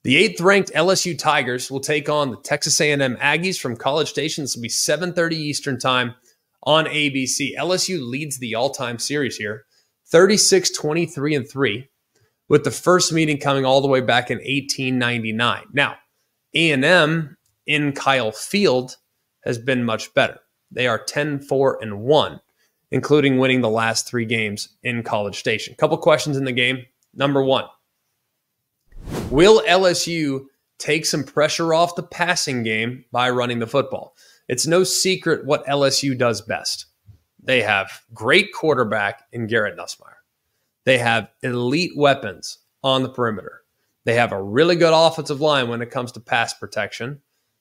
The 8th-ranked LSU Tigers will take on the Texas A&M Aggies from College Station. This will be 7:30 Eastern time on ABC. LSU leads the all-time series here, 36-23-3, with the first meeting coming all the way back in 1899. Now, A&M in Kyle Field has been much better. They are 10-4-1, including winning the last 3 games in College Station. Couple questions in the game. Number 1. Will LSU take some pressure off the passing game by running the football? It's no secret what LSU does best. They have great quarterback in Garrett Nusmeier. They have elite weapons on the perimeter. They have a really good offensive line when it comes to pass protection.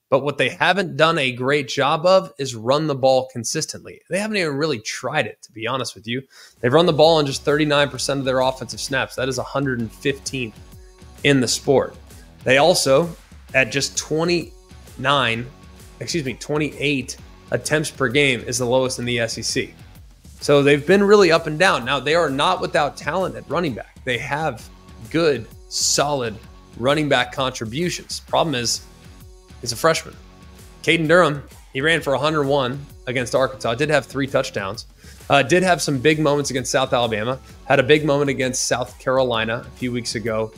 But what they haven't done a great job of is run the ball consistently. They haven't even really tried it, to be honest with you. They've run the ball on just 39% of their offensive snaps. That is 115th in the sport. They also, at just 28 attempts per game, is the lowest in the SEC. So they've been really up and down. Now, they are not without talent at running back. They have good, solid running back contributions. Problem is, he's a freshman. Caden Durham, he ran for 101 against Arkansas, did have 3 touchdowns, did have some big moments against South Alabama, had a big moment against South Carolina a few weeks ago,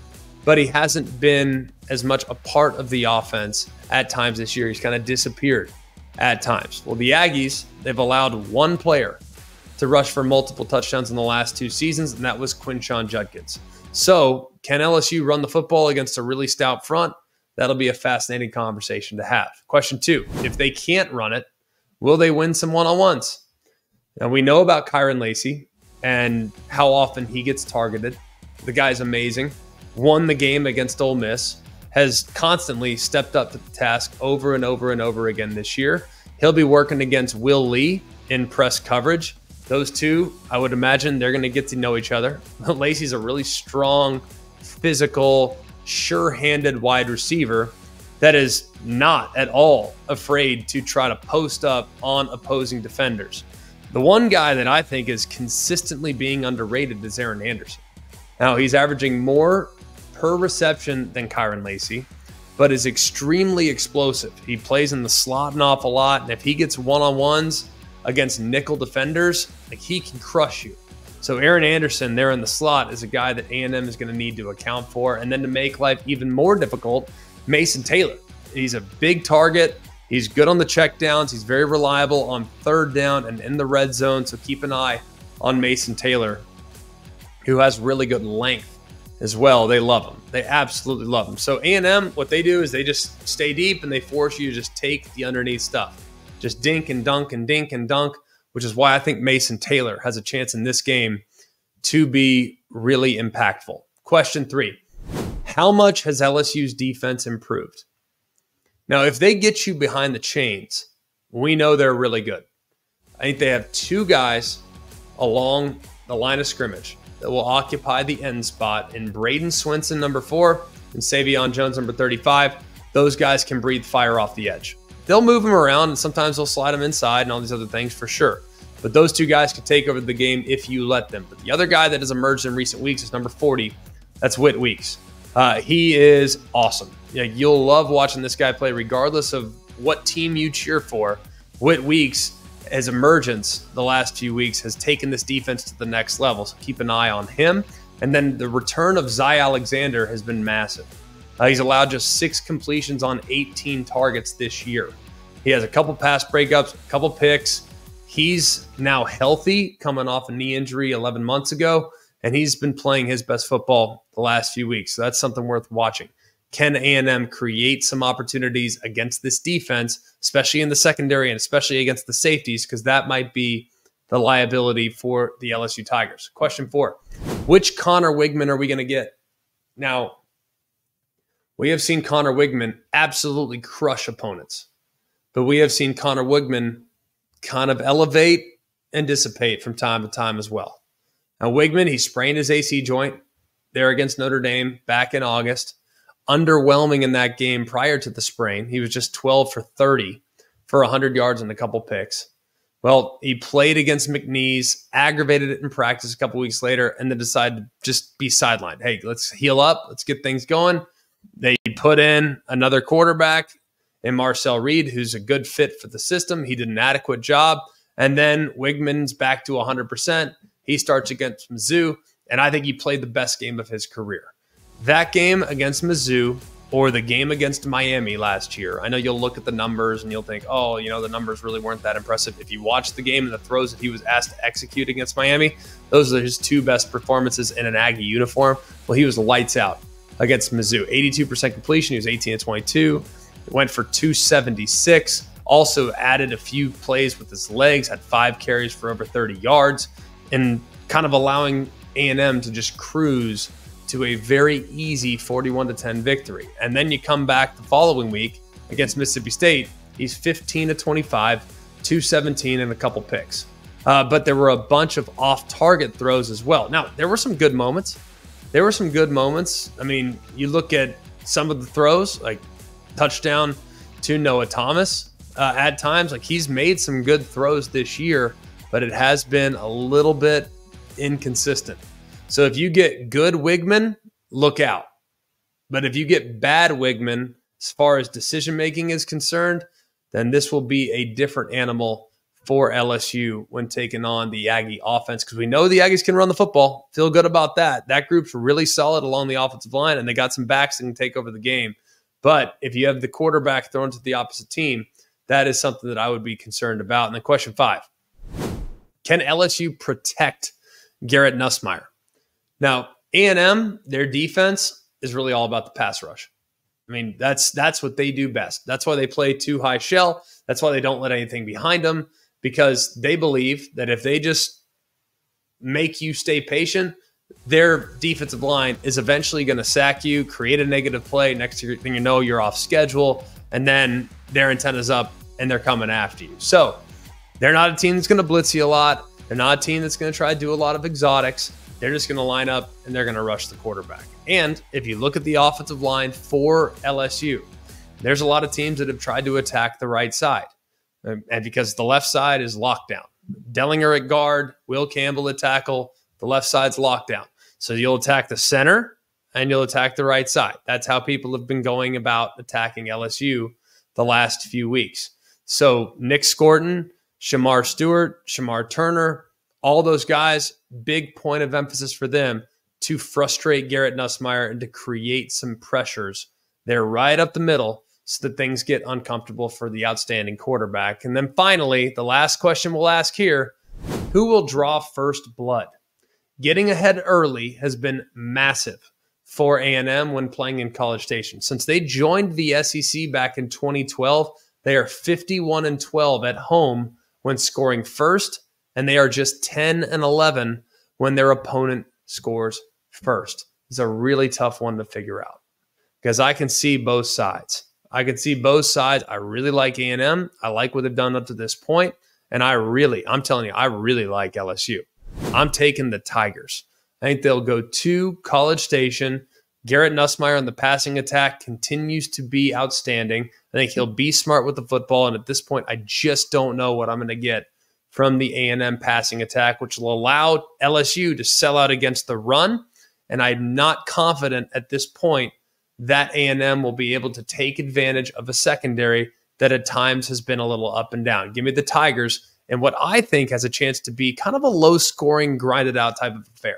but he hasn't been as much a part of the offense at times this year. He's kind of disappeared at times. Well, the Aggies, they've allowed one player to rush for multiple touchdowns in the last 2 seasons, and that was Quinshon Judkins. So can LSU run the football against a really stout front? That'll be a fascinating conversation to have. Question 2, if they can't run it, will they win some one-on-ones? Now, we know about Kyron Lacey and how often he gets targeted. The guy's amazing. Won the game against Ole Miss, has constantly stepped up to the task over and over and over again this year. He'll be working against Will Lee in press coverage. Those two, I would imagine they're going to get to know each other. Lacey's a really strong, physical, sure-handed wide receiver that is not at all afraid to try to post up on opposing defenders. The one guy that I think is consistently being underrated is Aaron Anderson. Now, he's averaging more per reception than Kyron Lacey, but is extremely explosive. He plays in the slot an awful lot, and if he gets one-on-ones against nickel defenders, like, he can crush you. So Aaron Anderson there in the slot is a guy that A&M is going to need to account for. And then to make life even more difficult, Mason Taylor. He's a big target. He's good on the checkdowns. He's very reliable on 3rd down and in the red zone. So keep an eye on Mason Taylor, who has really good length as well. They love him. They absolutely love him. So A&M, what they do is they just stay deep and they force you to just take the underneath stuff. Just dink and dunk and dink and dunk, which is why I think Mason Taylor has a chance in this game to be really impactful. Question 3, how much has LSU's defense improved? Now, if they get you behind the chains, we know they're really good. I think they have 2 guys along the line of scrimmage that will occupy the end spot in Braden Swinson, number 4, and Savion Jones, number 35. Those guys can breathe fire off the edge. They'll move them around, and sometimes they'll slide them inside and all these other things for sure. But those 2 guys can take over the game if you let them. But the other guy that has emerged in recent weeks is number 40. That's Whit Weeks. He is awesome. Yeah, you'll love watching this guy play regardless of what team you cheer for. Whit Weeks, his emergence the last few weeks has taken this defense to the next level. So keep an eye on him. And then the return of Zy Alexander has been massive. He's allowed just 6 completions on 18 targets this year. He has a couple pass breakups, a couple picks. He's now healthy, coming off a knee injury 11 months ago, and he's been playing his best football the last few weeks. So that's something worth watching. Can A&M create some opportunities against this defense, especially in the secondary and especially against the safeties, because that might be the liability for the LSU Tigers. Question 4, which Connor Wigman are we going to get? Now, we have seen Connor Wigman absolutely crush opponents, but we have seen Connor Wigman kind of elevate and dissipate from time to time as well. Now, Wigman, he sprained his AC joint there against Notre Dame back in August. Underwhelming in that game prior to the sprain. He was just 12 for 30 for 100 yards and a couple picks. Well, he played against McNeese, aggravated it in practice a couple weeks later, and then decided to just be sidelined. Hey, let's heal up. Let's get things going. They put in another quarterback in Marcel Reed, who's a good fit for the system. He did an adequate job. And then Wigman's back to 100%. He starts against Mizzou, and I think he played the best game of his career. That game against Mizzou or the game against Miami last year, I know you'll look at the numbers and you'll think, oh, the numbers really weren't that impressive. If you watch the game and the throws that he was asked to execute against Miami, those are his two best performances in an Aggie uniform. Well, he was lights out against Mizzou. 82% completion. He was 18-22. Went for 276. Also added a few plays with his legs, had 5 carries for over 30 yards, and kind of allowing A&M to just cruise to a very easy 41-10 victory. And then you come back the following week against Mississippi State. He's 15-25, 217, and a couple picks. But there were a bunch of off-target throws as well. Now, there were some good moments. I mean, you look at some of the throws, like touchdown to Noah Thomas. At times, like he's made some good throws this year, but it has been a little bit inconsistent. So if you get good wigman, look out. But if you get bad wigman, as far as decision-making is concerned, then this will be a different animal for LSU when taking on the Aggie offense, because we know the Aggies can run the football. Feel good about that. That group's really solid along the offensive line, and they got some backs that can take over the game. But if you have the quarterback thrown to the opposite team, that is something that I would be concerned about. And then question 5, can LSU protect Garrett Nusmeier? Now, A&M, their defense is really all about the pass rush. I mean, that's what they do best. That's why they play too high shell. That's why they don't let anything behind them, because they believe that if they just make you stay patient, their defensive line is eventually going to sack you, create a negative play. Next thing you know, you're off schedule, and then their antenna's up and they're coming after you. So they're not a team that's going to blitz you a lot. They're not a team that's going to try to do a lot of exotics. They're just going to line up and they're going to rush the quarterback. And if you look at the offensive line for LSU, there's a lot of teams that have tried to attack the right side. And because the left side is locked down. Dellinger at guard, Will Campbell at tackle, the left side's locked down. So you'll attack the center and you'll attack the right side. That's how people have been going about attacking LSU the last few weeks. So Nick Scorton, Shamar Stewart, Shamar Turner, all those guys, big point of emphasis for them to frustrate Garrett Nusmeier and to create some pressures there right up the middle so that things get uncomfortable for the outstanding quarterback. And then finally, the last question we'll ask here, who will draw first blood? Getting ahead early has been massive for A&M when playing in College Station. Since they joined the SEC back in 2012, they are 51-12 at home when scoring first, and they are just 10-11 when their opponent scores first. It's a really tough one to figure out because I can see both sides. I really like A&M. I like what they've done up to this point, and I'm telling you, I really like LSU. I'm taking the Tigers. I think they'll go to College Station. Garrett Nusmeier on the passing attack continues to be outstanding. I think he'll be smart with the football, and at this point, I just don't know what I'm going to get from the A&M passing attack, which will allow LSU to sell out against the run, and I'm not confident at this point that A&M will be able to take advantage of a secondary that at times has been a little up and down. Give me the Tigers and what I think has a chance to be kind of a low-scoring, grinded-out type of affair.